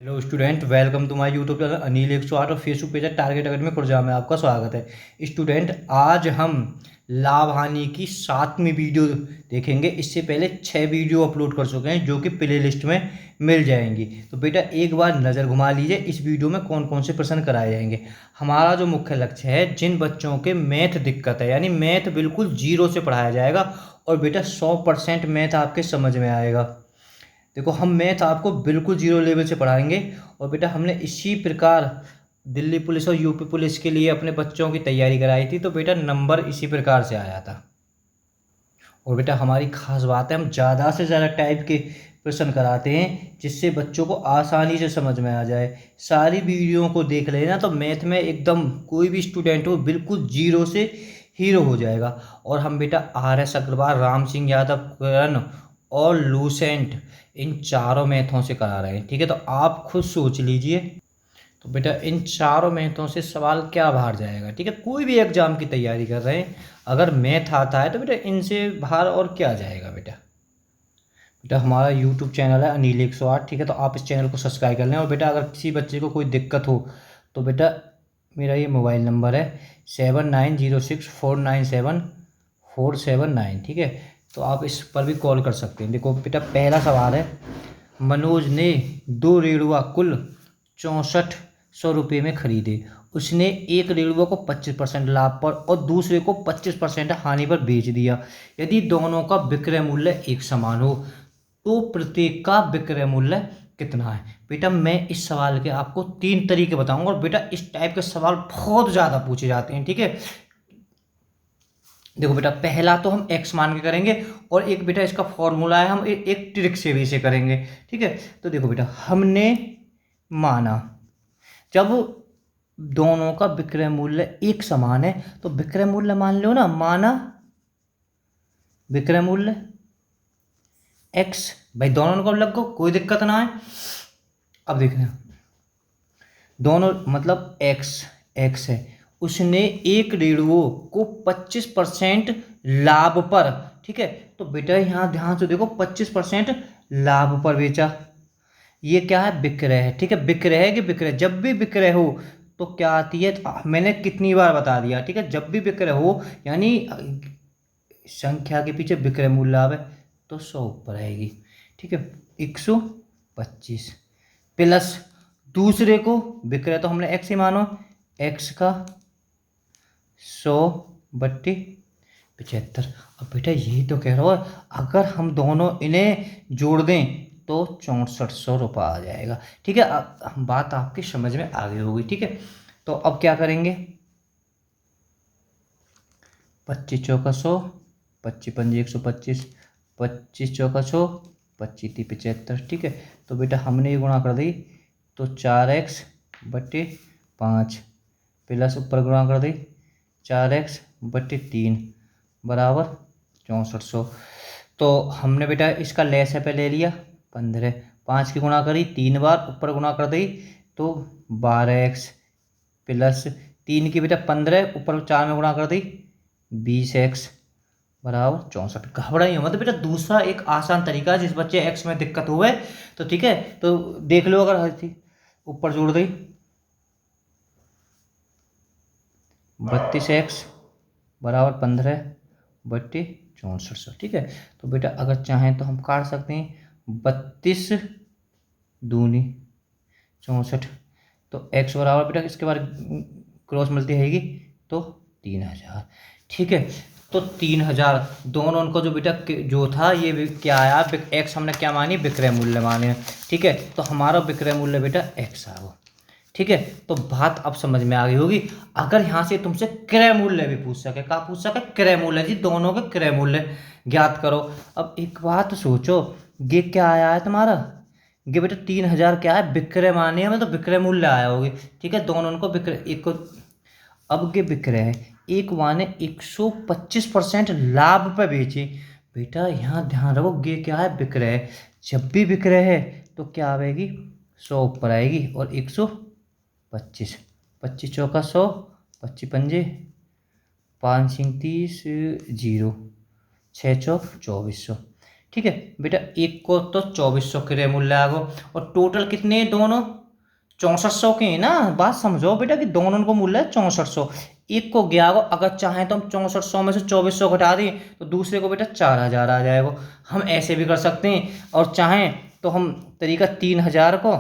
Hello student, welcome to my YouTube channel Anil 108 और Facebook page है target academy Khurja में आपका स्वागत है। स्टूडेंट, आज हम लाभ हानि की 7वीं वीडियो देखेंगे। इससे पहले 6 वीडियो अपलोड कर चुके हैं जो कि प्ले लिस्ट में मिल जाएंगी। तो बेटा एक बार नज़र घुमा लीजिए इस वीडियो में कौन कौन से प्रश्न कराए जाएंगे। हमारा जो मुख्य लक्ष्य है, जिन बच्चों के मैथ दिक्कत है, यानी मैथ बिल्कुल जीरो से पढ़ाया जाएगा और बेटा 100% मैथ आपके समझ में आएगा। देखो, हम मैथ आपको बिल्कुल जीरो लेवल से पढ़ाएंगे और बेटा हमने इसी प्रकार दिल्ली पुलिस और यूपी पुलिस के लिए अपने बच्चों की तैयारी कराई थी, तो बेटा नंबर इसी प्रकार से आया था। और बेटा हमारी खास बात है, हम ज़्यादा से ज़्यादा टाइप के प्रश्न कराते हैं जिससे बच्चों को आसानी से समझ में आ जाए। सारी वीडियो को देख लेना तो मैथ में एकदम कोई भी स्टूडेंट हो बिल्कुल जीरो से हीरो हो जाएगा। और हम बेटा RS अग्रवाल, राम सिंह यादव, करण और लूसेंट, इन चारों मैथों से करा रहे हैं। ठीक है, तो आप खुद सोच लीजिए तो बेटा इन चारों मैथों से सवाल क्या बाहर जाएगा। ठीक है, कोई भी एग्जाम की तैयारी कर रहे हैं, अगर मैथ आता है तो बेटा इनसे बाहर और क्या जाएगा। बेटा बेटा हमारा यूट्यूब चैनल है अनिल 108। ठीक है, तो आप इस चैनल को सब्सक्राइब कर लें। और बेटा अगर किसी बच्चे को कोई दिक्कत हो तो बेटा मेरा ये मोबाइल नंबर है 7906497479। ठीक है, तो आप इस पर भी कॉल कर सकते हैं। देखो बेटा पहला सवाल है, मनोज ने 2 रेड़ुआ कुल 6400 रुपये में खरीदे। उसने एक रेड़ुआ को 25% लाभ पर और दूसरे को 25% हानि पर बेच दिया। यदि दोनों का विक्रय मूल्य एक समान हो तो प्रत्येक का विक्रय मूल्य कितना है। बेटा मैं इस सवाल के आपको 3 तरीके बताऊंगा और बेटा इस टाइप के सवाल बहुत ज़्यादा पूछे जाते हैं। ठीक है, देखो बेटा पहला तो हम x मान के करेंगे और एक बेटा इसका फॉर्मूला है, हम एक ट्रिक से भी इसे करेंगे। ठीक है, तो देखो बेटा हमने माना जब दोनों का विक्रय मूल्य एक समान है तो विक्रय मूल्य मान लो ना, माना विक्रय मूल्य x। भाई दोनों को लग को कोई दिक्कत ना है। अब देखना, दोनों मतलब x है, उसने एक रेड़ुओं को 25% लाभ पर, ठीक है, तो बेटा यहाँ ध्यान से देखो 25% लाभ पर बेचा। ये क्या है, विक्रय है। ठीक है, विक्रय है कि विक्रय, जब भी विक्रय हो तो क्या आती है, तो मैंने कितनी बार बता दिया। ठीक है, जब भी विक्रय हो यानी संख्या के पीछे विक्रय मूल्य आवे तो 100 ऊपर आएगी। ठीक है, 125 प्लस दूसरे को विक्रय तो हमने x ही मानो, x का 100/75। अब बेटा यही तो कह रहा है, अगर हम दोनों इन्हें जोड़ दें तो 6400 रुपये आ जाएगा। ठीक है, अब बात आपकी समझ में आ गई होगी। ठीक है, तो अब क्या करेंगे, 25 चौका 100, 25 पंजे 125, 25 चौका 100, 25 ती 75। ठीक है, तो बेटा हमने ये गुणा कर दी तो 4x/5 प्लस ऊपर गुणा कर दी 4x/3 बराबर 6400। तो हमने बेटा इसका लैस पे ले लिया 15, 5 की गुणा करी 3 बार, ऊपर गुणा कर दी तो 12x प्लस 3 की बेटा 15, ऊपर 4 में गुणा कर दी 20x बराबर 64। घबराइए मत बेटा, दूसरा एक आसान तरीका है जिस बच्चे x में दिक्कत हुए तो ठीक है, तो देख लो। अगर हर थी ऊपर जोड़ दी 32x बराबर 15/6400। ठीक है, तो बेटा अगर चाहें तो हम काट सकते हैं, 32 दूनी 64, तो x बराबर बेटा इसके बाद क्रॉस मिलती रहेगी तो 3000। ठीक है, तो 3000 दोनों उनको जो बेटा जो था ये क्या आया, x हमने क्या मानी, विक्रय मूल्य माने। ठीक है, तो हमारा विक्रय मूल्य बेटा x आ वो। ठीक है, तो बात अब समझ में आ गई होगी। अगर यहाँ से तुमसे क्रय मूल्य भी पूछ सके, क्या पूछ सके, क्रय मूल्य जी, दोनों के क्रय मूल्य ज्ञात करो। अब एक बात सोचो, ये क्या आया है तुम्हारा, ये बेटा 3000 क्या है, विक्रय माने हमें तो विक्रय मूल्य आया होगी। ठीक है, दोनों उनको विक्रय एक को, अब ये विक्रय है, एक माने 125% लाभ पे बेची। बेटा यहाँ ध्यान रखो, ये क्या है, विक्रय है। जब भी विक्रय है तो क्या आएगी, 100 ऊपर आएगी और 125, 25 चौका 100, 25 पंजे 5 30 0, 6 चौक 2400। ठीक है बेटा, एक को तो 2400 क्रय मूल्य आएगा, और टोटल कितने दोनों 6400 के हैं ना। बात समझो बेटा कि दोनों को मूल्य है 6400, एक को 11, अगर चाहें तो हम 6400 में से 2400 घटा दें तो दूसरे को बेटा 4000 आ जाएगा। हम ऐसे भी कर सकते हैं, और चाहें तो हम तरीका 3000 को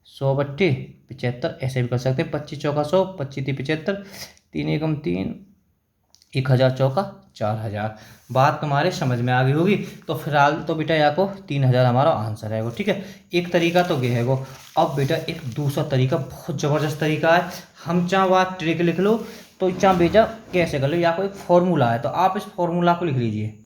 100 बट्टे 75 ऐसे भी कर सकते हैं। 25 चौका 100, 25 × 75, 3 एकम 3, 1000 चौका 4000। बात तुम्हारे समझ में आ गई होगी। तो फिलहाल तो बेटा यहाँ को 3000 हमारा आंसर है वो, ठीक है। एक तरीका तो ये है वो। अब बेटा एक दूसरा तरीका बहुत ज़बरदस्त तरीका है। हम चाहे बात ट्रिक लिख लो, तो चाहे बेटा कैसे कर लो, या कोई एक फॉर्मूला है तो आप इस फॉर्मूला को लिख लीजिए।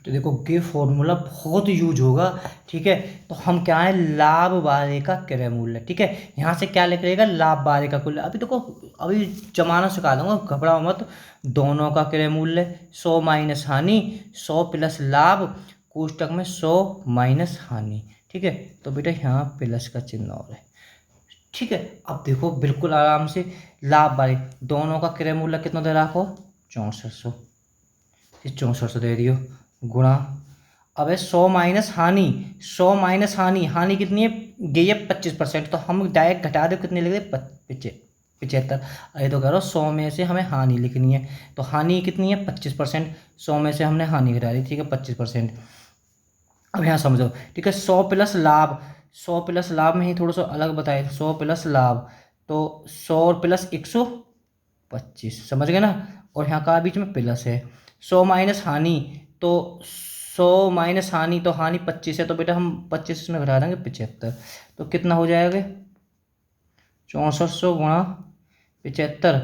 तो देखो ये फॉर्मूला बहुत यूज होगा, ठीक है। तो हम क्या है, लाभ बारे का क्रय मूल्य, ठीक है। यहाँ से क्या लिख रहेगा, लाभ बारे का कुल। अभी देखो अभी जमाना सिखा दूंगा, घबराओ मत। दोनों का क्रय मूल्य 100 माइनस हानि, 100 प्लस लाभ, कोष्टक में 100 माइनस हानि, ठीक है। तो बेटा यहाँ प्लस का चिन्ह और है, ठीक है। अब देखो बिल्कुल आराम से, लाभ बारे दोनों का क्रय मूल्य कितना दे रखो, 6400, 6400 दे दियो, गुणा। अब है 100 माइनस हानि, 100 माइनस हानि, हानि कितनी है, गई है 25%, तो हम डायरेक्ट घटा दो, कितनी लिख दे 75। अरे तो कह रहा 100 में से हमें हानि लिखनी है, तो हानि कितनी है 25%, 100 में से हमने हानि घटा दी, ठीक है 25%। अब यहाँ समझो, ठीक है। 100 प्लस लाभ, 100 प्लस लाभ में ही थोड़ा सा अलग बताए, 100 प्लस लाभ तो 100 प्लस 125, समझ गए ना। और यहाँ का बीच में प्लस है। 100 माइनस हानि, तो 100 माइनस हानि, तो हानि 25 है, तो बेटा हम 25 में घटा देंगे 75। तो कितना हो जाएगा, 6400 गुणा 75,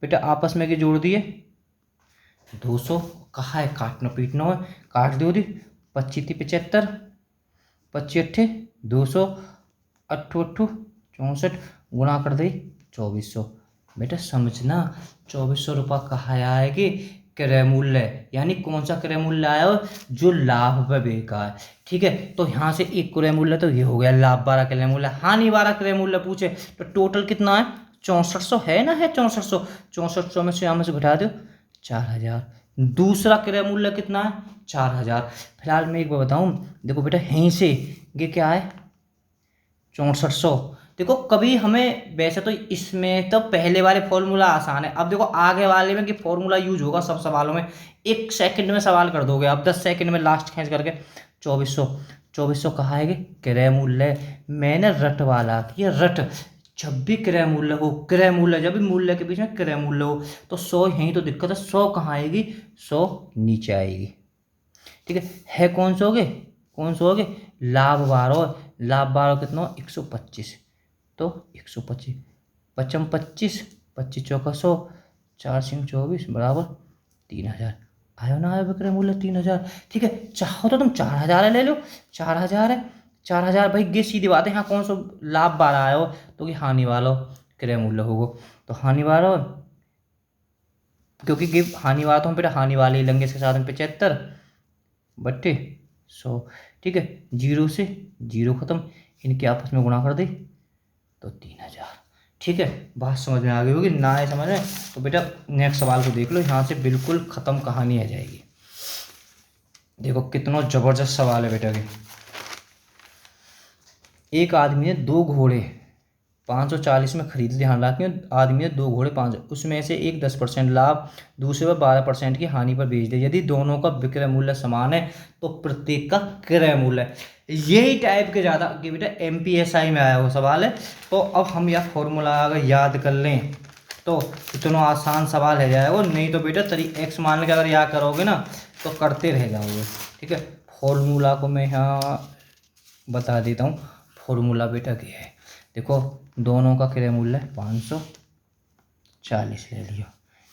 बेटा आपस में के जोड़ दिए 200, कहा है काटना पीटना है, काट दो दी। 25 × 75, 25 अट्ठे 200, 8 8 64, गुणा कर दे 2400। बेटा समझना, 2400 रुपये कहा आएगी क्रय मूल्य, यानी कौन सा क्रय मूल्य आया हो, जो लाभ पे बेका है, ठीक है। तो यहाँ से एक क्रय मूल्य तो ये हो गया, लाभ 12 क्रय मूल्य, हानि 12 क्रय मूल्य पूछे, तो टोटल कितना है 6400 है ना, है 6400, 6400 में से यहाँ में से घटा दो 4000। दूसरा क्रय मूल्य कितना है 4000। फिलहाल मैं एक बार बताऊँ, देखो बेटा यहीं से ये क्या है 6400। देखो कभी हमें वैसे तो इसमें तो पहले वाले फॉर्मूला आसान है, अब देखो आगे वाले में कि फॉर्मूला यूज होगा सब सवालों में, 1 सेकंड में सवाल कर दोगे अब, 10 सेकंड में लास्ट खींच करके। 2400 कहा है कि क्रय मूल्य, मैंने रट वाला कि रट, जब भी क्रय मूल्य हो, क्रय मूल्य जब भी मूल्य के बीच में क्रय मूल्य हो, तो 100 यहीं तो दिक्कत है, 100 कहाँ आएगी, 100 नीचे आएगी, ठीक है कौन से हो गए, कौन से हो गए, लाभ 12, लाभ 12 कितना 125, तो 125, 55 25, 25 चौका 100, 4 सिंह 24 बराबर 3000। आयो ना आयो विक्रय मूल्य 3000, ठीक है। चाहो तो तुम 4000 ले लो, 4000 है, 4000 भाई ये सीधी बात है। यहाँ कौन सा लाभ 12 आयो, तो कि हानि वाला क्रय मूल्य होगा, तो हानि वाला, क्योंकि गिव हानि वाला तो हम बेटा हानि वाले ही लेंगे, इसके साथ में 75 बट्टे 100, ठीक है। 0 से 0 खत्म, इनके आपस में गुणा कर दे तो 3000, ठीक है। बात समझ में आ गई होगी ना, है समझ में। तो बेटा नेक्स्ट सवाल को देख लो, यहाँ से बिल्कुल ख़त्म कहानी आ जाएगी। देखो कितना ज़बरदस्त सवाल है बेटा। एक आदमी ने 2 घोड़े 540 में खरीद लिए, ध्यान रखें आदमी ने 2 घोड़े 5, उसमें से एक 10% लाभ, दूसरे पर 12% की हानि पर बेच दे। यदि दोनों का विक्रय मूल्य समान है तो प्रत्येक का क्रय मूल्य, यही टाइप के ज़्यादा कि बेटा MPSI में आया हुआ सवाल है। तो अब हम यह फॉर्मूला अगर याद कर लें तो इतना आसान सवाल है जाएगा, नहीं तो बेटा x मान के अगर याद करोगे ना तो करते रह जाओगे, ठीक है। फॉर्मूला को मैं यहाँ बता देता हूँ, फॉर्मूला बेटा क्या है, देखो दोनों का क्रय मूल्य 540 ले लियो,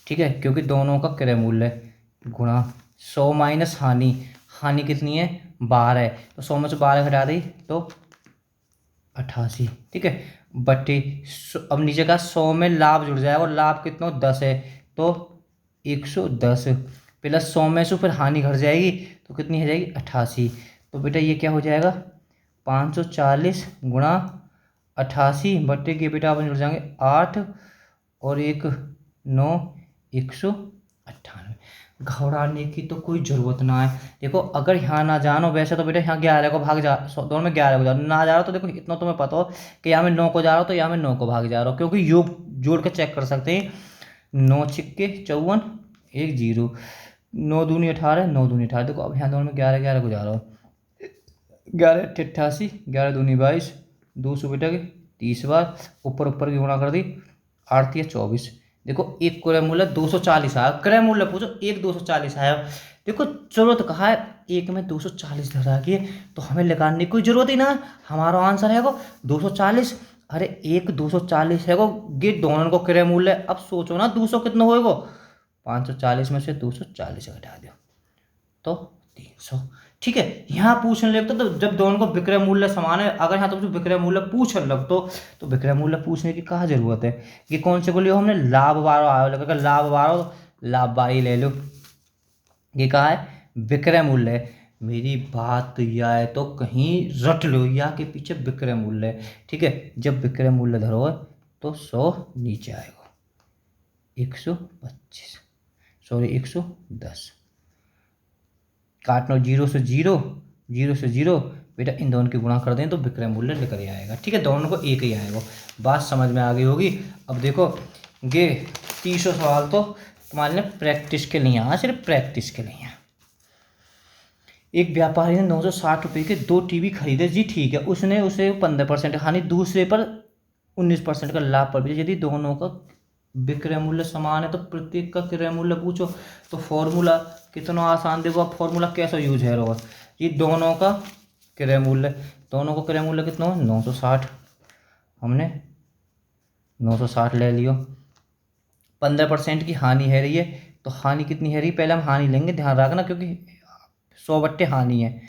ठीक है, क्योंकि दोनों का क्रय मूल्य गुणा 100 माइनस हानि, हानि कितनी है 12 है, तो 100 में से 12 घटा दी तो 88, ठीक है, बट्टे अब नीचे का 100 में लाभ जुड़ जाएगा, और लाभ कितना 10 है तो 110, प्लस 100 में से फिर हानि घट जाएगी तो कितनी हो जाएगी 88। तो बेटा ये क्या हो जाएगा 540 गुणा 88 बट्टे के बेटा अपन जुड़ जाएंगे 8 और 1 9, 198। घबराने की तो कोई ज़रूरत ना है। देखो अगर यहाँ ना जानो, वैसे तो बेटा यहाँ 11 को भाग जा, दोनों में 11 को जा ना जा रहा हो तो देखो इतना तुम्हें पता हो कि यहाँ में 9 को जा रहा हो तो यहाँ में 9 को भाग जा रहा हो, क्योंकि योग जोड़ के चेक कर सकते हैं। 9 छिक्के 54, 1 जीरो, 9 दूनी 18, 9 दूनी 18। देखो अब यहाँ दोनों में 11 11 को जा रहा हो, 11 88, 11 दूनी 22, 200 बेटा के 30 बार, ऊपर ऊपर की गुणा कर दी, 8 या 24। देखो एक क्रय मूल्य 240 आया, क्रय मूल्य पूछो एक 240 आया। देखो जरूरत कहा है, एक में 240 धरा के तो हमें लगाने की कोई जरूरत ही ना है। हमारा आंसर है वो 240। अरे एक 240 है वो, ये दोनों को क्रय मूल्य। अब सोचो ना 200 कितना होएगा, 540 में से 240 घटा दो तो 300। ठीक है, यहाँ पूछने लगता तो जब दोनों को विक्रय मूल्य समान है, अगर यहाँ तुमसे विक्रय मूल्य पूछने लगतो तो विक्रय मूल्य पूछने की कहाँ जरूरत है। ये कौन से को लियो हमने, लाभ 12 आयो लगा, लाभ 12 लाभ 22 ले लो। ये कहा है विक्रय मूल्य है। मेरी बात यह है तो कहीं रट लो, या के पीछे विक्रय मूल्य है। ठीक है, जब विक्रय मूल्य धरो तो 100 नीचे आएगा, 125, सॉरी 110, काटना 0 से 0, 0 से 0 बेटा, इन दोनों की गुणा कर दें तो विक्रय मूल्य लेकर आएगा। ठीक है, दोनों को एक ही आएगा। बात समझ में आ गई होगी। अब देखो ये 300 सवाल तो तुम्हारे लिए प्रैक्टिस के लिए आया, सिर्फ प्रैक्टिस के लिए। एक व्यापारी ने 960 रुपये के 2 टीवी खरीदे। जी ठीक है, उसने उसे 15% हानि, दूसरे पर 19% का लाभ पर बेचे। यदि दोनों का विक्रय मूल्य समान है तो प्रत्येक का क्रय मूल्य पूछो। तो फॉर्मूला कितना आसान, देखो अब फॉर्मूला कैसा यूज है रोज। ये दोनों का क्रय मूल्य, दोनों का क्रय मूल्य कितना हो, 960। हमने 960 ले लियो। 15% की हानि है रही है, तो हानि कितनी है रही, पहले हम हानि लेंगे, ध्यान रखना, क्योंकि 100 बट्टे हानि है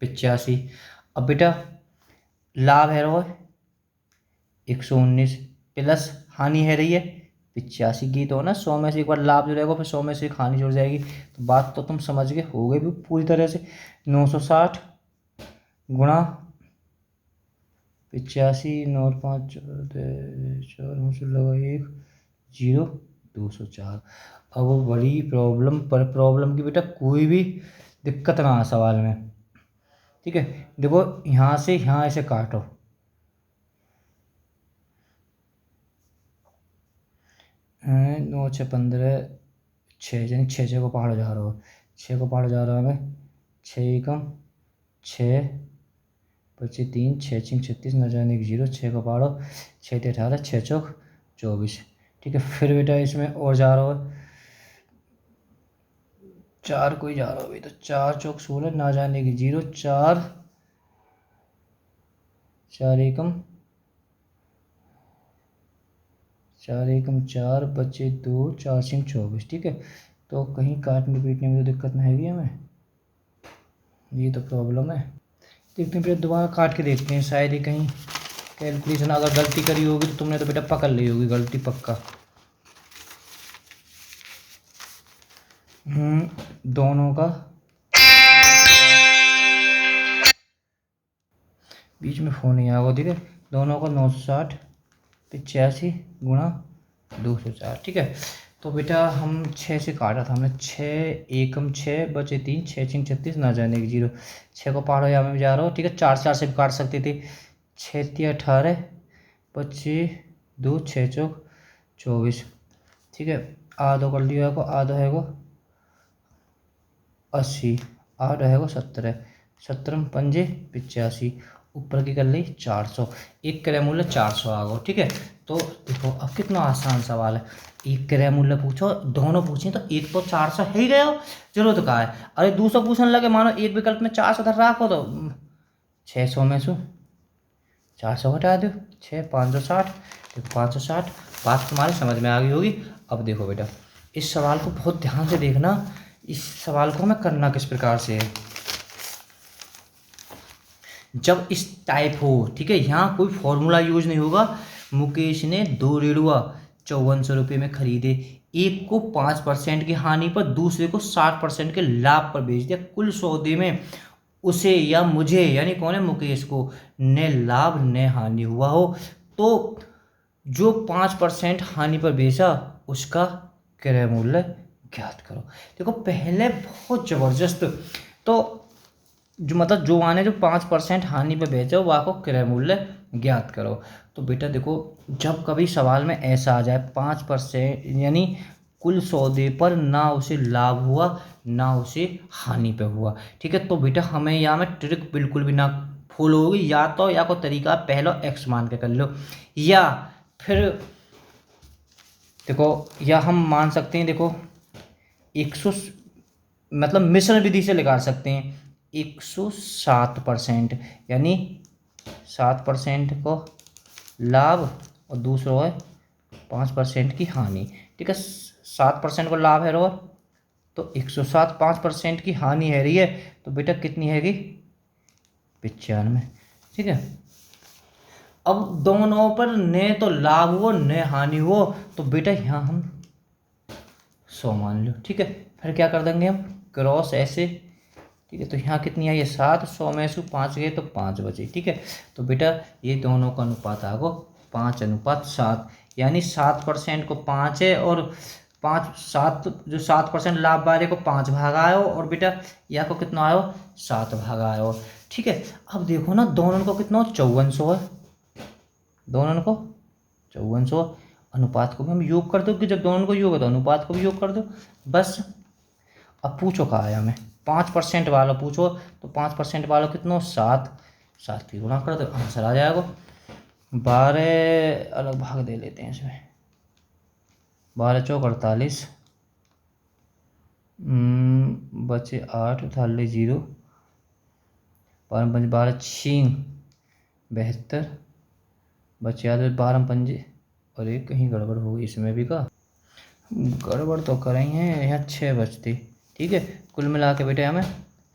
85। अब बेटा लाभ है रोज 119 प्लस हानि है रही है 85 की, तो ना 100 में से एक बार लाभ जुड़ेगा, फिर 100 में से एक हानि जुड़ जाएगी। तो बात तो तुम समझ गए हो गई भी पूरी तरह से। 960 गुणा 85, 9 5 4 लगा 1 0 204। अब बड़ी प्रॉब्लम पर प्रॉब्लम की बेटा कोई भी दिक्कत ना आ सवाल में। ठीक है, देखो यहाँ से यहाँ ऐसे काटो, 9 6 15, 6 यानी 6 को पहाड़ जा रहा हो, 6 को पहाड़ जा रहा है हमें, 6 एकम 6 25 3 6 6 36 न जाने 0, 6 को पहाड़ो, 6 18, 6 चौक 24। ठीक है, फिर बेटा इसमें और जा रहा हो, 4 कोई जा रहा हो भाई, तो 4 चौक 16 ना जाने 0, 4 4 एकम 4 एकम 4 बचे 2 4 6 24। ठीक है, तो कहीं काटने पीटने में तो दिक्कत नहीं है हमें, ये तो प्रॉब्लम है। देखते हैं फिर दोबारा काट के देखते हैं, शायद ही कहीं कैलकुलेशन अगर गलती करी होगी तो तुमने तो बेटा पकड़ ली होगी गलती पक्का। दोनों का बीच में फ़ोन नहीं आएगा। ठीक है, दोनों का 960 85 गुणा 204। ठीक है, तो बेटा हम 6 से काटा था हमने, 6 एकम 6 बचे 3 6 6 36 ना जाने 0, 6 को पार हो या मैं जा रहा हूँ। ठीक है, 4 4 से भी काट सकते थे, 6 3 18 25 2 6 चौक 24। ठीक है, आधो कर लिया को, आधा है को 80, आधा है को 17, 17 पंजे 85, ऊपर की कर ली 400, एक क्रय मूल्य 400 आ गो। ठीक है, तो देखो अब कितना आसान सवाल है, एक क्रय मूल्य पूछो, दोनों पूछें तो एक तो 400 है ही गए, जरूरत कहा है। अरे दूसरा पूछने लगे, मानो एक विकल्प में 400 धर रखो तो 600 में से 400 घटा दो, 6 560, देखो 560। बात तुम्हारी समझ में आ गई होगी। अब देखो बेटा इस सवाल को बहुत ध्यान से देखना, इस सवाल को हमें करना किस प्रकार से है। जब इस टाइप हो, ठीक है, यहाँ कोई फॉर्मूला यूज नहीं होगा। मुकेश ने 2 रेड़ुआ 5400 रुपये में खरीदे, एक को 5% की हानि पर, दूसरे को 60% के लाभ पर बेच दिया। कुल सौदे में उसे या मुझे, यानी कौन है, मुकेश को, न लाभ न हानि हुआ हो, तो जो 5% हानि पर बेचा उसका क्रय मूल्य ज्ञात करो। देखो पहले बहुत ज़बरदस्त, तो जो मतलब जो माने जो 5% हानि पे बेचो वह को क्रय मूल्य ज्ञात करो। तो बेटा देखो जब कभी सवाल में ऐसा आ जाए 5% यानी कुल सौदे पर ना उसे लाभ हुआ ना उसे हानि पे हुआ, ठीक है, तो बेटा हमें यहाँ में ट्रिक बिल्कुल भी ना फॉलो होगी। या कोई तरीका पहले एक्स मान के कर लो, या फिर देखो या हम मान सकते हैं, देखो 100 मतलब मिश्रण विधि से निकाल सकते हैं 107%, यानी 7% को लाभ और दूसरा है 5% की हानि, ठीक है। 7% को लाभ है रो, तो 107 5% की हानि है रही है, तो बेटा कितनी हैगी 95, ठीक है। अब दोनों पर न तो लाभ हो न हानि हो, तो बेटा यहाँ हम 100 मान लो, ठीक है। फिर क्या कर देंगे हम क्रॉस ऐसे, ठीक है, तो यहाँ कितनी आई है 7, 100 में से 5 गए तो 5 बचे, ठीक है। तो बेटा ये दोनों का अनुपात आगो 5:7, यानी 7% को 5 है और 5 जो 7% लाभ वाले को 5 भाग आयो, और बेटा यहाँ को कितना आयो 7 भाग आयो, ठीक है। अब देखो ना दोनों को कितना 5400 है, दोनों को 5400, अनुपात को भी हम योग कर दो कि जब दोनों को योग है तो अनुपात को भी योग कर दो बस। अब पूछो कहा है हमें 5% वाला पूछो, तो 5% वाला कितना 7, 7 की गुणा कर दो आंसर आ जाएगा 12, अलग भाग दे लेते हैं इसमें 12 चौक 48, बचे 8 उधार ले 0, 12 12 6 72, बचे याद 12 पंजे, और एक कहीं गड़बड़ हो गई इसमें भी का, गड़बड़ तो करें हैं यहाँ 6 बचती, ठीक है। कुल मिला के बेटे हमें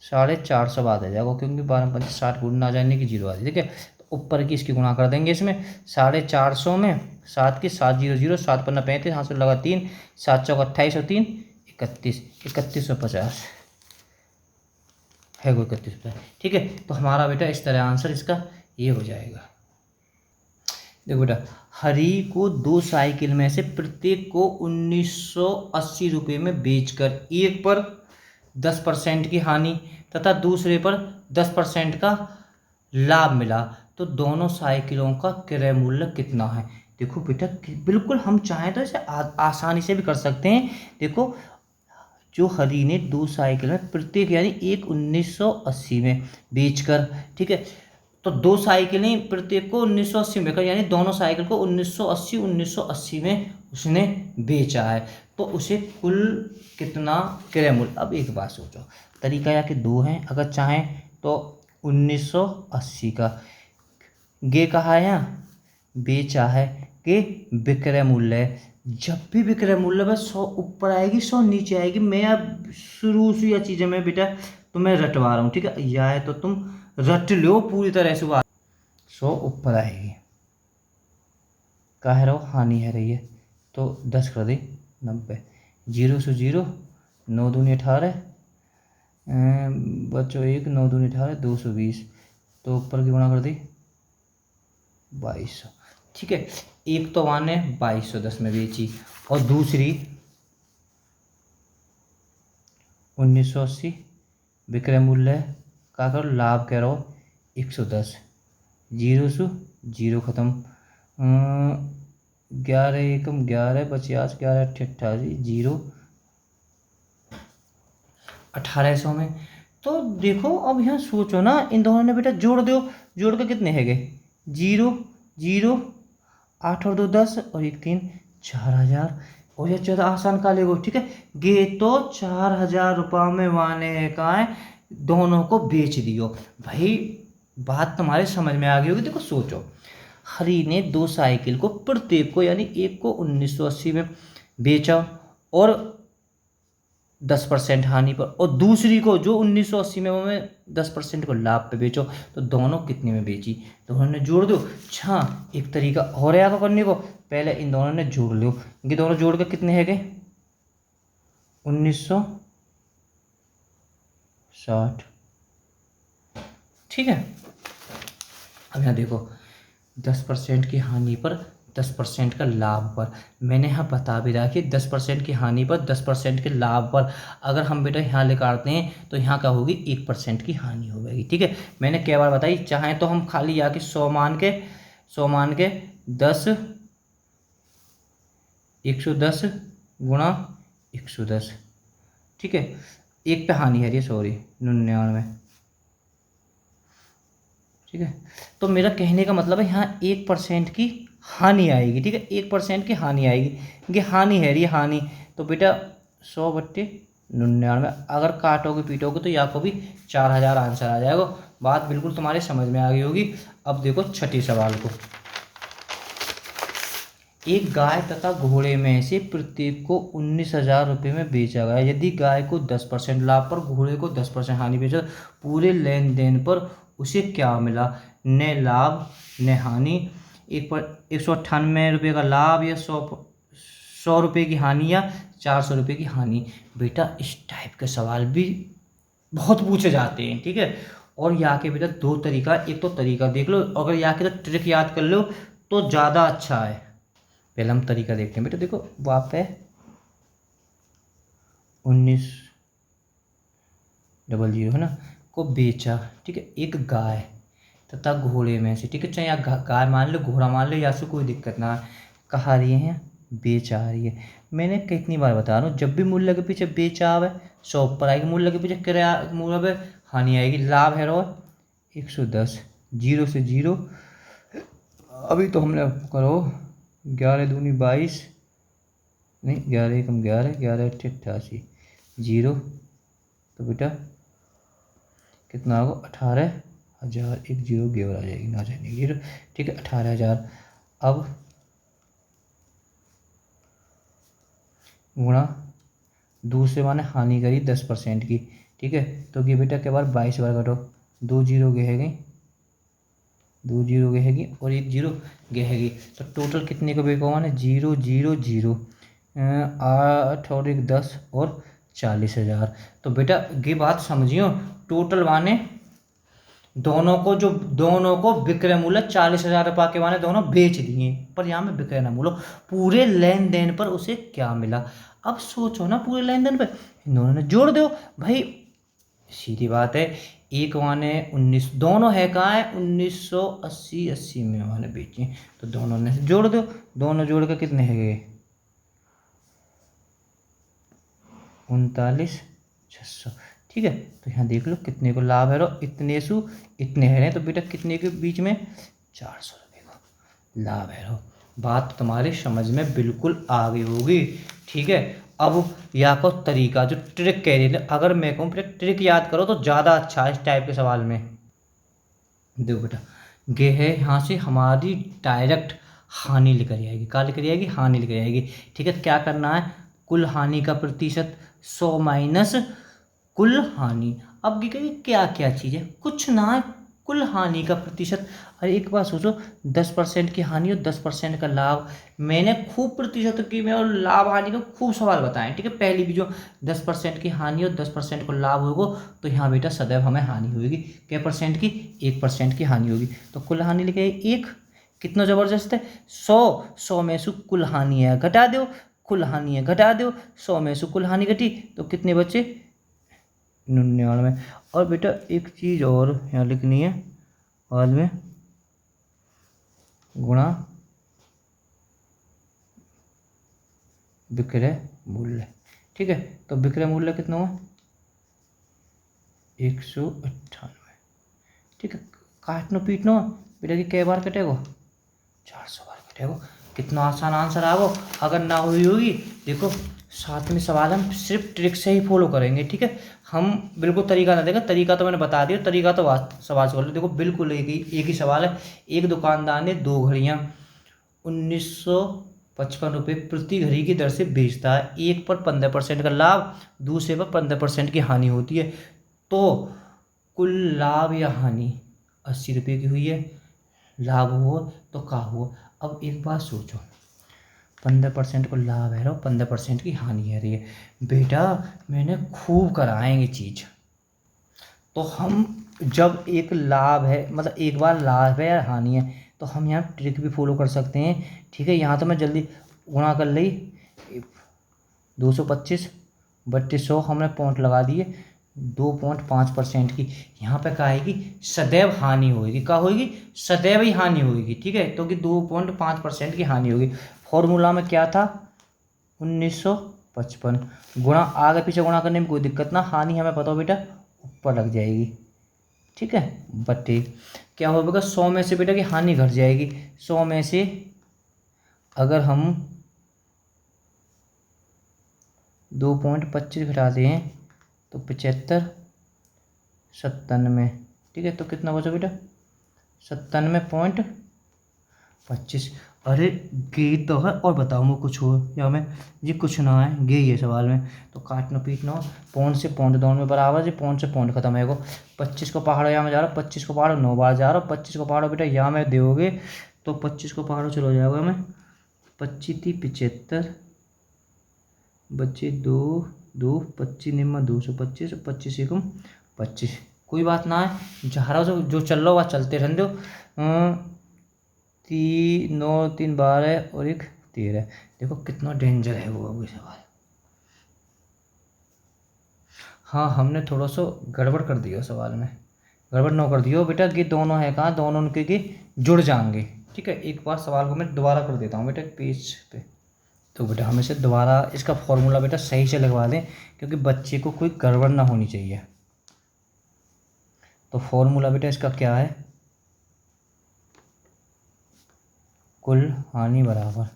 450 बात आ जाएगा, क्योंकि 12 पंजे 60 गुण ना जाने की 0 आती, ठीक है। तो ऊपर की इसकी गुणा कर देंगे इसमें 450 में 7 की 7 0 0, 7 पन्ना 35, हाथ से लगा 3, 7 चौक 28 और 3 31, 3150 है, कोई 3150, ठीक है। तो हमारा बेटा इस तरह आंसर इसका ये हो जाएगा। देखो बेटा हरी को 2 साइकिल में से प्रत्येक को 1980 रुपये में बेचकर एक पर 10% की हानि तथा दूसरे पर 10% का लाभ मिला, तो दोनों साइकिलों का क्रय मूल्य कितना है। देखो बेटा बिल्कुल हम चाहें तो इसे आसानी से भी कर सकते हैं। देखो जो हरी ने 2 साइकिल में प्रत्येक यानी एक 1980 में बेचकर, ठीक है, तो 2 साइकिलें प्रत्येक को 1980 में, यानी दोनों साइकिल को 1980 में उसने बेचा है, तो उसे कुल कितना क्रय मूल्य। अब एक बात सोचो, तरीका या कि 2 हैं, अगर चाहें तो 1980 का गे कहा है यहाँ बेचा है कि विक्रय मूल्य है। जब भी विक्रय मूल्य बस 100 ऊपर आएगी 100 नीचे आएगी, मैं अब शुरू से यह चीज़ें मैं बेटा तुम्हें रटवा रहा हूँ, ठीक है, या है तो तुम रट लो पूरी तरह से, बात 100 ऊपर आएगी, कह रहा हो हानि है रही है, तो 10 कर दी 90, 0 से 0, 9 दूनी 18, बच्चों 1, 9 दूनी 18, 220, तो ऊपर की गुणा कर दी 2200, ठीक है। एक तो वन ने 2210 में बेची और दूसरी 1980 विक्रय मूल्य है, क्या करो लाभ कह रहा हो 110, 0 से 0 खत्म, 11 एकम 11, 50, 11 88, 0 1800 में। तो देखो अब यहाँ सोचो ना, इन दोनों ने बेटा जोड़ दो, जोड़ के कितने है गए 0 0, 8 और 2 10 और 1 3 4000, और ये 14 आसान का लेगो, ठीक है। गे तो 4000 रुपये में वाने का है, दोनों को बेच दियो भाई। बात तुम्हारे समझ में आ गई होगी। देखो सोचो हरी ने 2 साइकिल को प्रत्येक को यानी एक को 1980 में बेचा और 10% हानि पर, और दूसरी को जो 1980 में वो में 10% को लाभ पे बेचो, तो दोनों कितने में बेची, दोनों ने जोड़ दो। अच्छा एक तरीका और है आपको करने को, पहले इन दोनों ने जोड़ लो, इनके दोनों जोड़ के कितने है गए 1960, ठीक है। अब यहाँ देखो 10% की हानि पर 10% का लाभ पर। मैंने यहाँ बता भी रहा कि 10% की हानि पर 10% के लाभ पर। अगर हम बेटा यहाँ निकालते हैं तो यहाँ क्या होगी, 1% की हानि हो जाएगी। ठीक है, मैंने कई बार बताई, चाहे तो हम खाली यहाँ के 100 मान के 10 110 गुणा 110। ठीक है, एक पे हानि है, सॉरी 99। ठीक है, तो मेरा कहने का मतलब है यहाँ 1% की हानि आएगी। ठीक है, 1% की हानि आएगी, ये हानि है, ये हानि। तो बेटा 100/99, अगर काटोगे पीटोगे तो यहाँ को भी 4000 आंसर आ जाएगा। बात बिल्कुल तुम्हारे समझ में आ गई होगी। अब देखो छठी सवाल को। एक गाय तथा घोड़े में से प्रत्येक को 19,000 रुपये में बेचा गया। यदि गाय को 10% लाभ पर, घोड़े को 10% हानि बेचा, पूरे लेन देन पर उसे क्या मिला? न लाभ न हानि। 198 रुपये का लाभ, या 100 रुपये की हानि, या 400 रुपये की हानि। बेटा इस टाइप के सवाल भी बहुत पूछे जाते हैं। ठीक है, और यहाँ के बेटा दो तरीका, एक तो तरीका देख लो, अगर यहाँ के तो ट्रिक याद कर लो तो ज़्यादा अच्छा है। पहले हम तरीका देखते हैं बेटा। देखो वहाँ पे 1900 है ना, को बेचा। ठीक है, एक गाय तथा घोड़े में से। ठीक है, चाहे यहाँ गाय मान लो, घोड़ा मान लो, या से कोई दिक्कत ना है। कहा रही है, बेच आ रही है। मैंने कितनी बार बता रहा हूँ, जब भी मूल्य के पीछे बेच आवे 100 पर आएगी, मूल्य के पीछे किराया मूल्य पे हानि आएगी। लाभ है रो 110, 0 से 0। अभी तो हमने करो 11 दूनी 22, नहीं 11 एकम 11, 11 अट्ठे 88, 0। तो बेटा कितना होगा, 18,000। एक 0 गेवर आ जाएगी, ना जाएगी 0। ठीक है, 18,000। अब गुणा दूसरे माने हानि करी 10% की। ठीक है, तो ये बेटा के बार 22 बार कटो, 2 0 गहेगी, 2 0 गहेगी और 1 0 गहेगी। तो टोटल कितने का बेको माने 0 0 0, 8 और 1 10 और 40,000। तो बेटा ये बात समझियो, टोटल माने दोनों को विक्रय मूल्य 40,000 रुपये के माने दोनों बेच दिए, पर यहाँ में विक्रय ना मूल्य, पूरे लेन देन पर उसे क्या मिला। अब सोचो ना, पूरे लेन देन पर दोनों ने जोड़ दो भाई, सीधी बात है। एक माने 19, दोनों है कहाँ है, 1980 में माने बेची, तो दोनों ने जोड़ दो, दोनों जोड़ कर कितने है गए, 39,600। ठीक है, तो यहाँ देख लो कितने को लाभ है रो, इतने सु इतने है, तो बेटा कितने के बीच में 400 रुपये का लाभ है रो। बात तुम्हारी समझ में बिल्कुल आ गई होगी। ठीक है, अब यहाँ को तरीका जो ट्रिक कह रही है, अगर मैं कहूँ बेटा ट्रिक याद करो तो ज़्यादा अच्छा है इस टाइप के सवाल में। देखो बेटा ये है, यहाँ से हमारी डायरेक्ट हानि लेकर आएगी, क्या लेकर आएगी, हानि लेकर आएगी। ठीक है, तो क्या करना है, कुल हानि का प्रतिशत 100 माइनस कुल हानि। अब ये कहिए क्या क्या चीज़ है, कुछ ना है, कुल हानि का प्रतिशत। अरे एक बात सोचो, 10% की हानि और 10% का लाभ। मैंने खूब प्रतिशत की में और लाभ हानि का खूब सवाल बताएं। ठीक है, पहली भी जो 10% की हानि और 10% को लाभ होगा, तो यहाँ बेटा सदैव हमें हानि होगी। क्या परसेंट की, 1% की हानि होगी। तो कुल हानि लिखे एक, कितना ज़बरदस्त है, 100 में से कुल हानि है घटा दो, कुल हानि है घटा दो, 100 में से कुल हानि घटी तो कितने बचे, 99। और बेटा एक चीज़ और यहाँ लिखनी है बाद में, गुणा विक्रय मूल्य। ठीक है, तो विक्रय मूल्य कितना हुआ, 198। ठीक है, काटनो पीटनो बेटा कि कई बार कटेगो, 400 बार कटेगो। कितना आसान आंसर आगो। अगर ना हुई होगी, देखो 7वें सवाल हम सिर्फ ट्रिक से ही फॉलो करेंगे। ठीक है, हम बिल्कुल तरीका ना देगा, तरीका तो मैंने बता दिया, तरीका तो सवाल से कर लो। देखो बिल्कुल एक ही सवाल है। एक दुकानदार ने 2 घड़ियाँ 1955 रुपये प्रति घड़ी की दर से बेचता है। एक पर 15% का लाभ, दूसरे पर 15% की हानि होती है। तो कुल लाभ या हानि 80 रुपये की हुई है, लाभ हुआ तो क्या हुआ। अब एक बात सोचो, 15% को लाभ है और 15% की हानि है रही है। बेटा मैंने खूब कराएंगे चीज़, तो हम जब एक लाभ है, मतलब एक बार लाभ है या हानि है, तो हम यहाँ ट्रिक भी फॉलो कर सकते हैं। ठीक है, यहाँ तो मैं जल्दी गुणा कर ली, 225 बट्टे 100 हमने पॉइंट लगा दिए, 2.5% की। यहाँ पे क्या आएगी, सदैव हानि होगी। क्या होगी, सदैव ही हानि होगी। ठीक है, तो कि 2.5% की हानि होगी। फॉर्मूला में क्या था, 1955। गुणा आगे पीछे गुणा करने में कोई दिक्कत ना, हानि हमें पता हो बेटा ऊपर लग जाएगी। ठीक है, बट्टे क्या होगा, 100 में से बेटा की हानि घट जाएगी। 100 में से अगर हम 2.25 घटाते हैं तो 75, 97। ठीक है, तो कितना बचा बेटा, 97.25। अरे गे तो है, और बताओ मैं कुछ हो या मैं जी कुछ ना है, गे ये सवाल में तो काटना पीटना हो। पौन से पौंड दोनों में बराबर जी, पौन से पौंड खत्म है। को 25 को पहाड़ो यहाँ में जा रहा हूँ, 25 को पहाड़ो 9 बार जा रहा हूँ, 25 को पहाड़ो बेटा यहाँ में दोगे तो 25 को पहाड़ो चलो जाएगा हमें, 25 थी 75 बच्चे 2 2 25 निम्मा 225, 25 एकम 25। कोई बात ना है, जा रहा हो जो चल रहा हो वह चलते रहने दो। 3 9 3 12 और 1 13। देखो कितना डेंजर है वो अभी सवाल। हाँ, हमने थोड़ा सा गड़बड़ कर दिया सवाल में, गड़बड़ ना कर दियो बेटा कि दोनों है कहाँ, दोनों उनके के जुड़ जाएंगे। ठीक है, एक बार सवाल को मैं दोबारा कर देता हूँ बेटा पेज पे। तो बेटा हम इसे दोबारा इसका फॉर्मूला बेटा सही से लगवा दें, क्योंकि बच्चे को कोई गड़बड़ ना होनी चाहिए। तो फॉर्मूला बेटा इसका क्या है, कुल हानि बराबर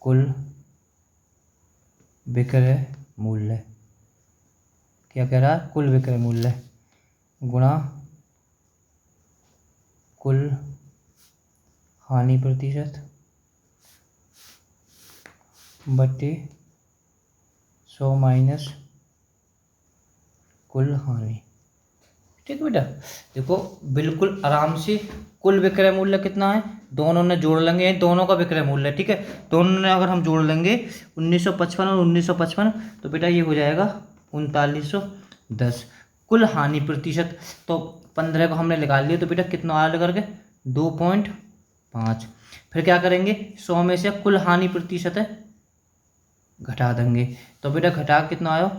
कुल विक्रय मूल्य। क्या कह रहा है, कुल विक्रय मूल्य गुणा कुल हानि प्रतिशत बटे 100 माइनस कुल हानि। ठीक है बेटा, देखो बिल्कुल आराम से कुल विक्रय मूल्य कितना है, दोनों ने जोड़ लेंगे, दोनों का विक्रय मूल्य। ठीक है, दोनों ने अगर हम जोड़ लेंगे 1955 और 1955, तो बेटा ये हो जाएगा 3910। कुल हानि प्रतिशत तो 15 को हमने निकाल लिया, तो बेटा कितना आया करके 2.5। फिर क्या करेंगे, 100 में से कुल हानि प्रतिशत है घटा देंगे, तो बेटा घटा कितना आया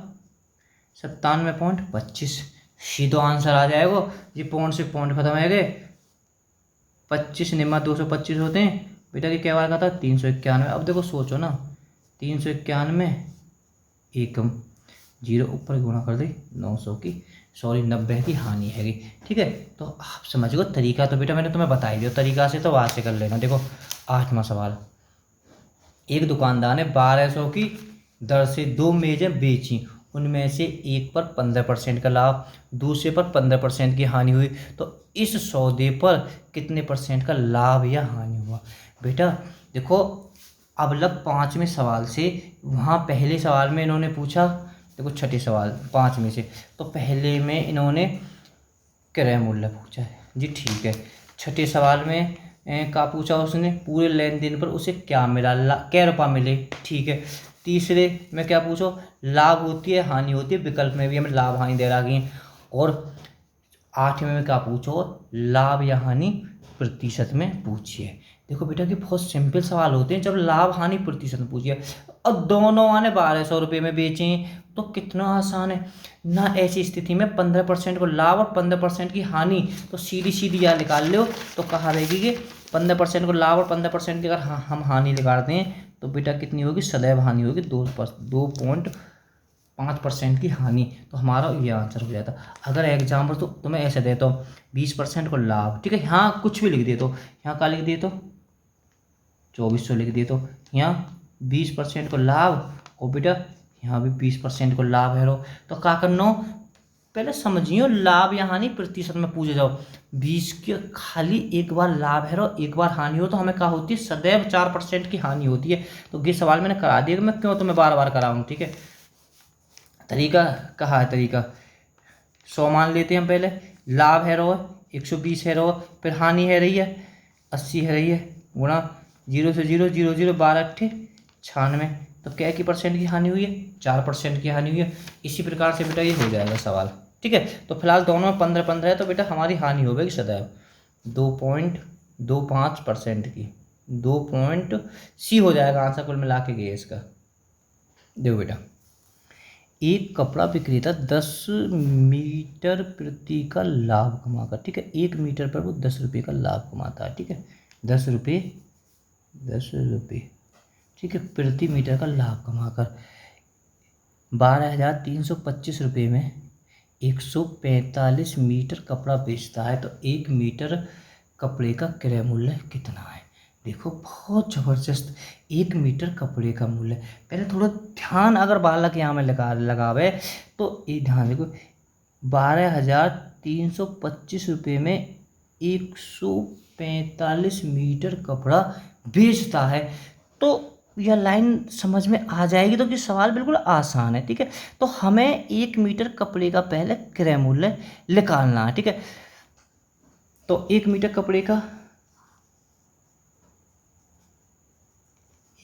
97.25। सीधो आंसर आ जाएगा। ये पॉइंट से पॉइंट खत्म है गए, 25 निम्मा 225 होते हैं बेटा की क्या बार का था 391। अब देखो सोचो ना, 391 एकम 0 ऊपर गुणा कर दे 900 की, सॉरी 90 की हानि हैगी। ठीक है, तो आप समझ गो तरीका, तो बेटा मैंने तुम्हें बता ही दिया तरीका से, तो वहाँ से कर लेना। देखो 8वां सवाल, एक दुकानदार ने 1200 की दर से 2 मेजें बेची, उनमें से एक पर 15% का लाभ, दूसरे पर 15% की हानि हुई, तो इस सौदे पर कितने % का लाभ या हानि हुआ। बेटा देखो अब लग 5वें सवाल से, वहाँ पहले सवाल में इन्होंने पूछा, देखो छठे सवाल 5 में से, तो पहले में इन्होंने क्रय मूल्य पूछा है जी। ठीक है, छठे सवाल में का पूछा उसने, पूरे लेन देन पर उसे क्या मिला, क्या रुपया मिले। ठीक है, तीसरे में क्या पूछो, लाभ होती है हानि होती है, विकल्प में भी हमें लाभ हानि दे रखी है। और 8वें में क्या पूछो, लाभ या हानि प्रतिशत में पूछिए। देखो बेटा कि बहुत सिंपल सवाल होते हैं जब लाभ हानि प्रतिशत में पूछिए। अब दोनों आने 1200 रुपये में बेचें तो कितना आसान है ना। ऐसी स्थिति में 15% को लाभ और 15% की हानि, तो सीधी सीधी यहाँ निकाल लो, तो कहा रहेगी कि 15% को लाभ और 15% की अगर हम हानि निकालते हैं तो बेटा कितनी होगी, सदैव हानि होगी 2.5% की हानि। तो हमारा ये आंसर हो जाता। अगर एग्जाम्पल तो तुम्हें ऐसे दे तो 20% को लाभ, ठीक है, यहाँ कुछ भी लिख दे, तो यहाँ क्या लिख दिए, तो 2400 लिख दिए, तो यहाँ 20% को लाभ, और बेटा यहाँ भी 20% को लाभ है रो। तो क्या करना, पहले समझियो लाभ या हानि प्रतिशत में पूछे जाओ। 20 के खाली एक बार लाभ है रो, एक बार हानि हो, तो हमें क्या होती है, सदैव 4% की हानि होती है। तो ये सवाल मैंने करा दिया, मैं क्यों तुम्हें बार बार कराऊँ। ठीक है, तरीका कहा है, तरीका 100 मान लेते हैं हम, पहले लाभ है रो 120 है रो, फिर हानि है रही है 80 है रही है, गुणा 0 से 0 0 0 12 8 96, तो क्या की परसेंट की हानि हुई है, 4% की हानि हुई है। इसी प्रकार से बेटा ये हो जाएगा सवाल, ठीक है। तो फिलहाल दोनों में 15-15 है, तो बेटा हमारी हानि होगी सदैव 2.25% की, 2 सी हो जाएगा आंसर कुल मिला के गए इसका। देखो बेटा, एक कपड़ा विक्रेता 10 मीटर प्रति का लाभ कमाकर, ठीक है, 1 मीटर पर वो 10 रुपये का लाभ कमाता है, ठीक है, 10 रुपये, ठीक है, प्रति मीटर का लाभ कमाकर 12,325 रुपये में 145 मीटर कपड़ा बेचता है, तो 1 मीटर कपड़े का क्रय मूल्य कितना है। देखो बहुत ज़बरदस्त, 1 मीटर कपड़े का मूल्य। पहले थोड़ा ध्यान अगर बालक यहाँ में लगावे तो ये ध्यान देखो, 12,325 रुपये में 145 मीटर कपड़ा बेचता है, तो यह लाइन समझ में आ जाएगी। तो ये सवाल बिल्कुल आसान है, ठीक है। तो हमें 1 मीटर कपड़े का पहले क्रय मूल्य निकालना है, ठीक है। तो 1 मीटर कपड़े का,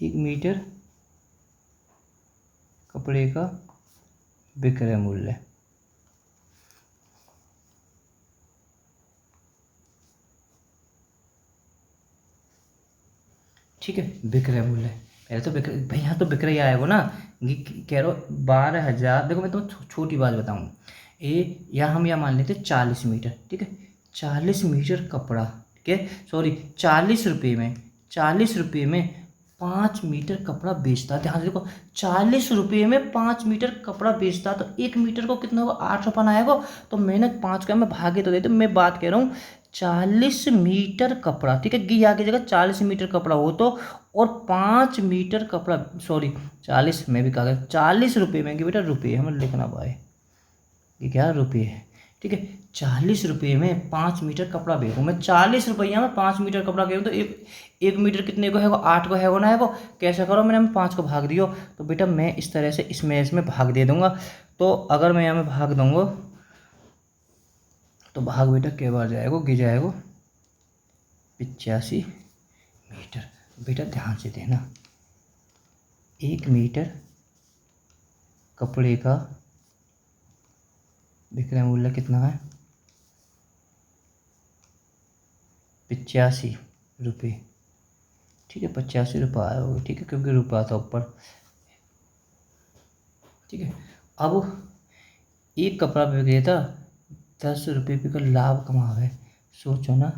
1 मीटर कपड़े का विक्रय मूल्य, ठीक है, विक्रय मूल्य। पहले तो विक्रय भाई, यहाँ तो विक्रय आएगा ना, कह रहा हूँ 12,000। देखो मैं तुम्हें छोटी बात बताऊँ, यहाँ हम मान लेते 40 मीटर, ठीक है, 40 मीटर कपड़ा, ठीक है, सॉरी 40 रुपये में, 40 रुपये में 5 मीटर कपड़ा बेचता है। ध्यान से देखो, 40 रुपये में 5 मीटर कपड़ा बेचता, तो 1 मीटर को कितना होगा, 8 रुपये आएगा। तो मैंने 5 का मैं भागे तो देते, मैं बात कह रहा हूँ 40 मीटर कपड़ा, ठीक है, गी आगे जगह 40 मीटर कपड़ा हो तो, और 5 मीटर कपड़ा, सॉरी 40 में भी कहा 40 रुपये में, कि बेटा रुपये हमें लिखना पाए, ये क्या रुपये है, ठीक है। 40 रुपये में 5 मीटर कपड़ा बेचूँ मैं, 40 रुपया में 5 मीटर कपड़ा बेचूँ, तो एक मीटर कितने को है, 8 को है ना, है वो कैसे करो, मैंने 5 को भाग दियो। तो बेटा मैं इस तरह से इसमें भाग दे दूंगा। तो अगर मैं यहाँ में भाग दूंगा तो भाग बेटा क्या बार जाएगा, गिर जाएगा 85 मीटर। बेटा ध्यान से देना, 1 मीटर कपड़े का विक्रय मूल्य कितना है, 85 रुपये, ठीक है, 85 रुपये आया होगा, ठीक है, क्योंकि रुपया था ऊपर, ठीक है। अब एक कपड़ा विक्रेता 10 रुपये का लाभ कमावे, सोचो ना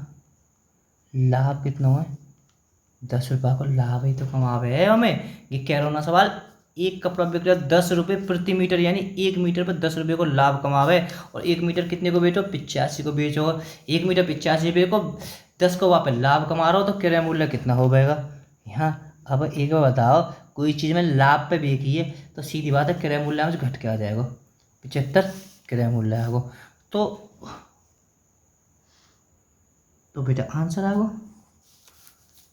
लाभ कितना है, 10 रुपये का लाभ ही तो कमावे है हमें। ये कह रहा हूँ ना सवाल, एक कपड़ा विक्रेता 10 रुपये प्रति मीटर, यानी 1 मीटर पर 10 रुपये को लाभ कमावे, और 1 मीटर कितने को बेचो, 85 को बेचो, 1 मीटर 85 रुपये को 10 को वापस लाभ कमा रहा हो, तो क्रय मूल्य कितना हो जाएगा यहाँ। अब एक बार बताओ, कोई चीज़ में लाभ पे बेची है तो सीधी बात है क्रय मूल्य में घट के आ जाएगा, 75 क्रय मूल्य आएगा। तो बेटा आंसर आएगा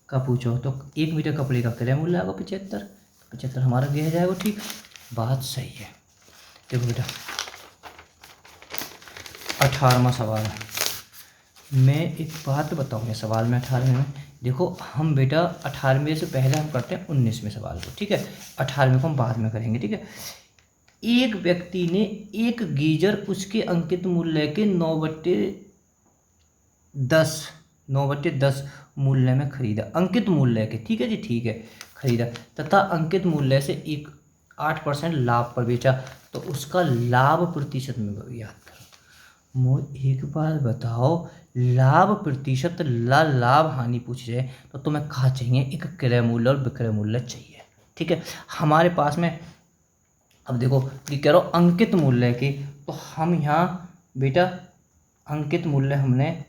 का पूछो तो 1 मीटर कपड़े का क्रय मूल्य आएगा 75, 75 हमारा गया जाएगा, ठीक, बात सही है। देखो बेटा 18वां सवाल है, मैं एक बात बताऊँगा सवाल में 18वें में। देखो हम बेटा 18वें से पहले हम करते हैं 19वें सवाल को, ठीक है, 18वें को हम बाद में करेंगे, ठीक है। एक व्यक्ति ने एक गीजर उसके अंकित मूल्य के 9/10 मूल्य में खरीदा, अंकित मूल्य के, ठीक है जी, ठीक है, खरीदा, तथा अंकित मूल्य से 8% लाभ पर बेचा, तो उसका लाभ प्रतिशत में याद करो। मुझे एक बार बताओ, लाभ प्रतिशत लाभ हानि पूछी जाए तो तुम्हें कहा चाहिए, एक क्रय मूल्य और विक्रय मूल्य चाहिए, ठीक है। हमारे पास में अब देखो ये कह रहा हूँ अंकित मूल्य की, तो हम यहाँ बेटा अंकित मूल्य हमने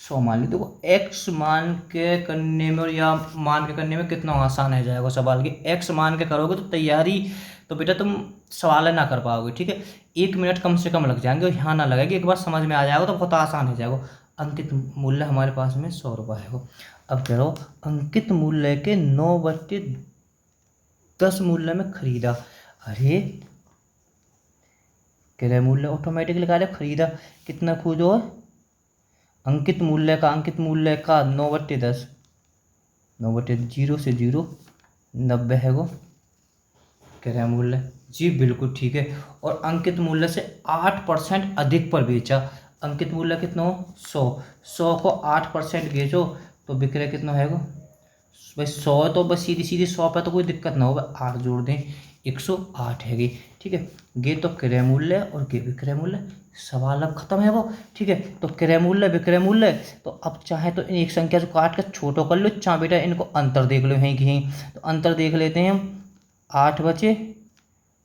100 मान ली। देखो एक्स मान के करने में और या मान के करने में कितना आसान है जाएगा सवाल की, एक्स मान के करोगे तो तैयारी तो बेटा तुम सवाल ना कर पाओगे, ठीक है, 1 मिनट कम से कम लग जाएंगे, और यहाँ ना लगेगी, एक बार समझ में आ जाएगा तो बहुत आसान हो जाएगा। अंकित मूल्य हमारे पास में 100 रुपये है। अब कह रहा अंकित मूल्य के 9/10 मूल्य में खरीदा, अरे क्रय मूल्य ऑटोमेटिक लगा रहे, खरीदा कितना खोजो, अंकित मूल्य का 9/10, 9/0 से 0 90 है वो, क्रय मूल्य जी बिल्कुल ठीक है। और अंकित मूल्य से 8% अधिक पर बेचा। अंकित मूल्य कितना हो 100, 100 को 8% बेचो तो विक्रय कितना होगा भाई 100, तो बस सीधी सीधी 100 पे तो कोई दिक्कत ना होगा, 8 जोड़ दें 108 है। ठीक है, ये तो क्रय मूल्य और ये विक्रय मूल्य, सवाल अब खत्म है वो। ठीक है, तो क्रय मूल्य विक्रय मूल्य, तो अब चाहे तो एक संख्या को काट कर छोटो कर लो, चाहे बेटा इनको अंतर देख लो यहीं कहीं, तो अंतर देख लेते हैं हम। 8 बचे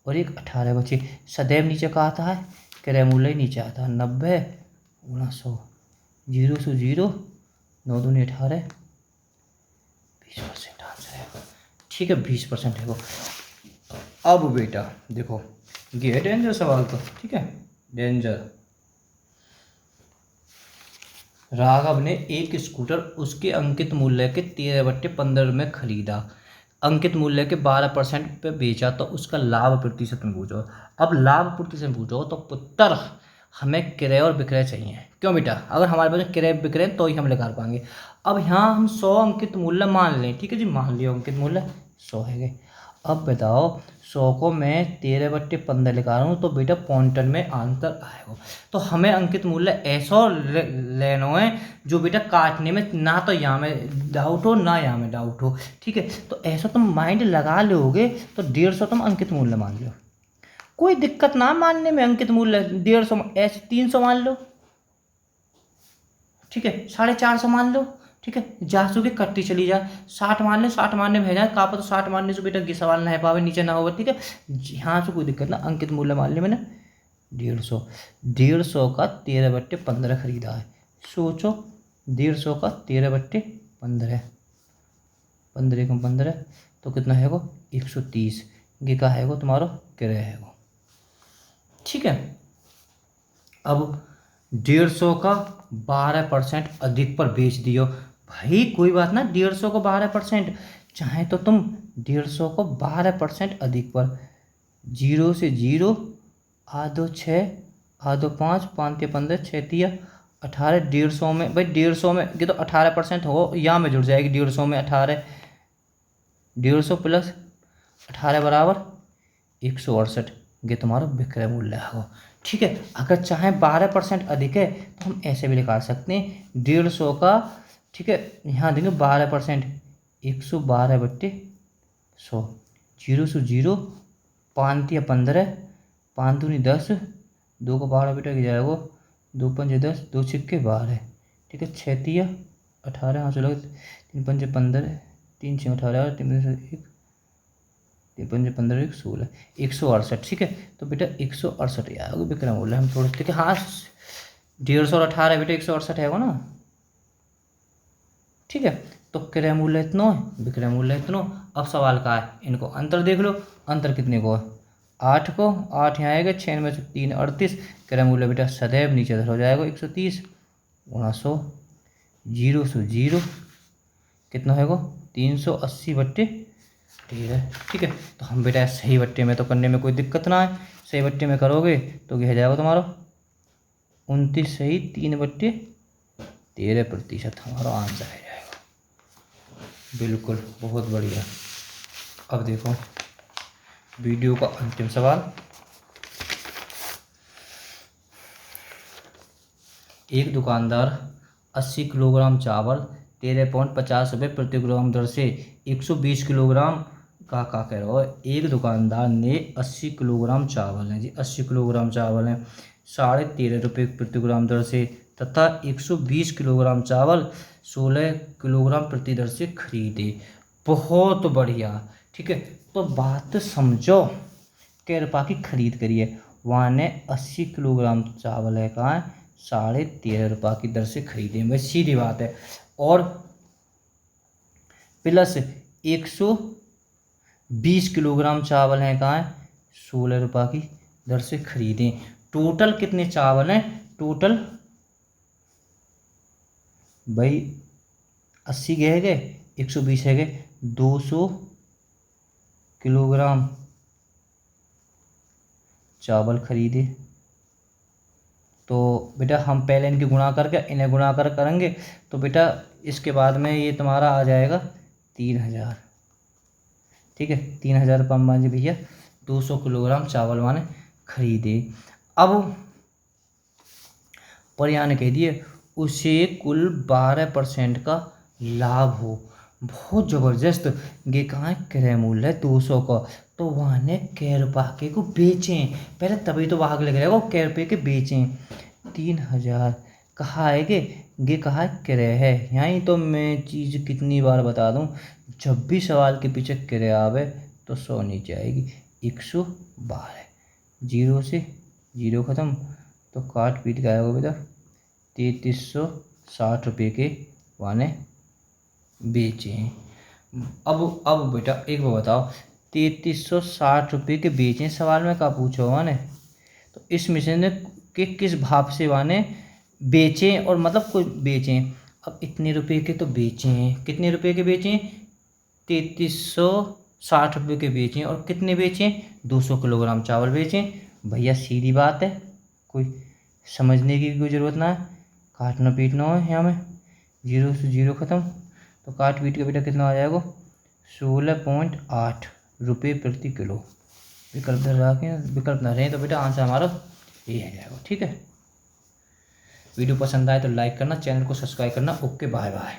और एक 18 बचे। सदैव नीचे का आता है क्रय मूल्य ही नीचे आता है। 90 गुणा 100, 0 से 0, 9 दूनी 18, 20% आंसर है। ठीक है, 20% है वो। अब बेटा देखो, ये है डेंजर सवाल तो, ठीक है डेंजर। राघव ने एक स्कूटर उसके अंकित मूल्य के 13/15 में खरीदा। अंकित मूल्य के 12% पे बेचा, तो उसका लाभ प्रतिशत में पूछो। अब लाभ प्रतिशत में पूछो तो पुत्र हमें क्रय और विक्रय चाहिए। क्यों बेटा, अगर हमारे पास क्रय विक्रय तो ही हम निकाल पाएंगे। अब यहाँ हम 100 अंकित मूल्य मान लें, ठीक है जी, मान लिया अंकित मूल्य 100 है। अब बताओ 100 को मैं 13/15 लिखा रहा हूँ, तो बेटा पॉइंटन में आंसर आएगा। तो हमें अंकित मूल्य ऐसा लेना है जो बेटा काटने में ना तो यहाँ में डाउट हो ना यहाँ में डाउट हो। ठीक है, तो ऐसा तुम माइंड लगा लोगे तो 150 तुम अंकित मूल्य मान लो, कोई दिक्कत ना मानने में। अंकित मूल्य 150 ऐसे 300 मान लो, ठीक है 450 मान लो, ठीक है जासू की कट्टी चली जाए। 60 मान ले, 60 मानने में है जाए का, तो 60 मानने से बेटा ये सवाल ना है पावे नीचे ना होगा। ठीक है, यहाँ से कोई दिक्कत ना। अंकित मूल्य मान लिया मैंने 150, 150 का 13/15 खरीदा है। सोचो 150 का 13/15, 15 कम 15 तो कितना है वो 130, ये का है वो तुम्हारा क्रय है वो। ठीक है, अब 150 का 12% अधिक पर बेच दियो। भाई कोई बात ना, 150 को 12%, चाहे तो तुम 150 को 12% अधिक पर, 0 से 0, आधो 6, आधो 5, 5 या 15, 6 या 18, 150 में भाई 150 में ये तो 18% हो, यहाँ में जुड़ जाएगी 150 में 18, 150 प्लस 18 बराबर 168, ये तुम्हारा विक्रय मूल्य है। ठीक है, अगर चाहे 12% अधिक है तो हम ऐसे भी निकाल सकते हैं 150 का, ठीक है यहाँ देंगे 12%, 112/100, 0 से 0, 5 या 15, 5 दूनी 10, 2 को 12 बेटा जाएगा, 2 पंजे 10, 2 छिक्के 12, ठीक है 6 या 18, हाँ चलो 3 पंजे 15, 3 6 18, 3 1, 3 पंजे 15, 1 16, 168। ठीक है, तो बेटा 168 आएगा विक्रय मूल्य। हम थोड़ा ठीक है, हाँ 150 और 18 बेटा 168 है वो ना। ठीक है, तो क्रय मूल्य इतना है, विक्रय मूल्य इतना। अब सवाल का है, इनको अंतर देख लो, अंतर कितने को है 8 को, 8 यहाँ आएगा 6 में से 3 38, क्रय मूल्य बेटा सदैव नीचे हो जाएगा 130 गुणा 100, 0 से 0 कितना होगा 380/13। ठीक है, तो हम बेटा सही बट्टे में तो करने में कोई दिक्कत ना है, सही बट्टे में करोगे तो क्या हो जाएगा तुम्हारा 29 सही 3/13% हमारा आंसर है जाएगा। बिल्कुल बहुत बढ़िया। अब देखो वीडियो का अंतिम सवाल, एक दुकानदार 80 किलोग्राम चावल 13.50 रुपये प्रति किलोग्राम दर से 120 किलोग्राम का कह रहा है। एक दुकानदार ने 80 किलोग्राम चावल है जी, 80 किलोग्राम चावल है 13.5 रुपये प्रति ग्राम दर से, तथा 120 किलोग्राम चावल 16 किलोग्राम प्रति दर से खरीदे। बहुत बढ़िया। ठीक है, तो बात समझो, कै रुपये की खरीद करिए, वहाँ ने 80 किलोग्राम चावल है कहाँ 13.5 रुपये की दर से खरीदे, भाई सीधी बात है। और प्लस 120 किलोग्राम चावल हैं कहाँ 16 रुपये की दर से खरीदें। टोटल कितने चावल हैं, टोटल भाई 80 गए गए 120 है गए 200 किलोग्राम चावल खरीदे। तो बेटा हम पहले इनके गुणा करके इन्हें गुणा करेंगे, तो बेटा इसके बाद में ये तुम्हारा आ जाएगा 3000। ठीक है, 3000 रुपये मान जी भैया 200 किलोग्राम चावल माने खरीदे। अब परियां ने कह दिए उसे कुल 12% का लाभ हो। बहुत ज़बरदस्त। ये कहाँ है, क्रय मूल्य है 200 का, तो वहाँ ने कै रुपये के को बेचें पहले, तभी तो भाग लग रहेगा, कै रुपये के बेचें। 3000 कहा है कि ये कहा है क्रय है। यहाँ तो मैं चीज़ कितनी बार बता दूँ, जब भी सवाल के पीछे क्रय आवे तो 100 नीचे आएगी। 112, जीरो से जीरो ख़त्म, तो काट पीट के आएगा बेटा 3360 रुपये के वाने बेचे हैं। अब बेटा एक बार बताओ, 3360 रुपये के बेचें, सवाल में क्या पूछा हुआ ने, तो इस मिशन के किस भाव से वाने बेचें, और मतलब कोई बेचें। अब इतने रुपए के तो बेचें, कितने रुपए के बेचें, 3360 रुपये के बेचें, और कितने बेचें, 200 किलोग्राम चावल बेचें। भैया सीधी बात है, कोई समझने की कोई ज़रूरत ना है, काटना पीटना हो यहाँ में, जीरो से जीरो ख़त्म, तो काट पीट के बेटा कितना आ जाएगा, 16.8 रुपये प्रति किलो। विकल्प रखें, विकल्प ना रहें तो बेटा आंसर हमारा ये आ जाएगा। ठीक है, वीडियो पसंद आए तो लाइक करना, चैनल को सब्सक्राइब करना। Okay, bye bye.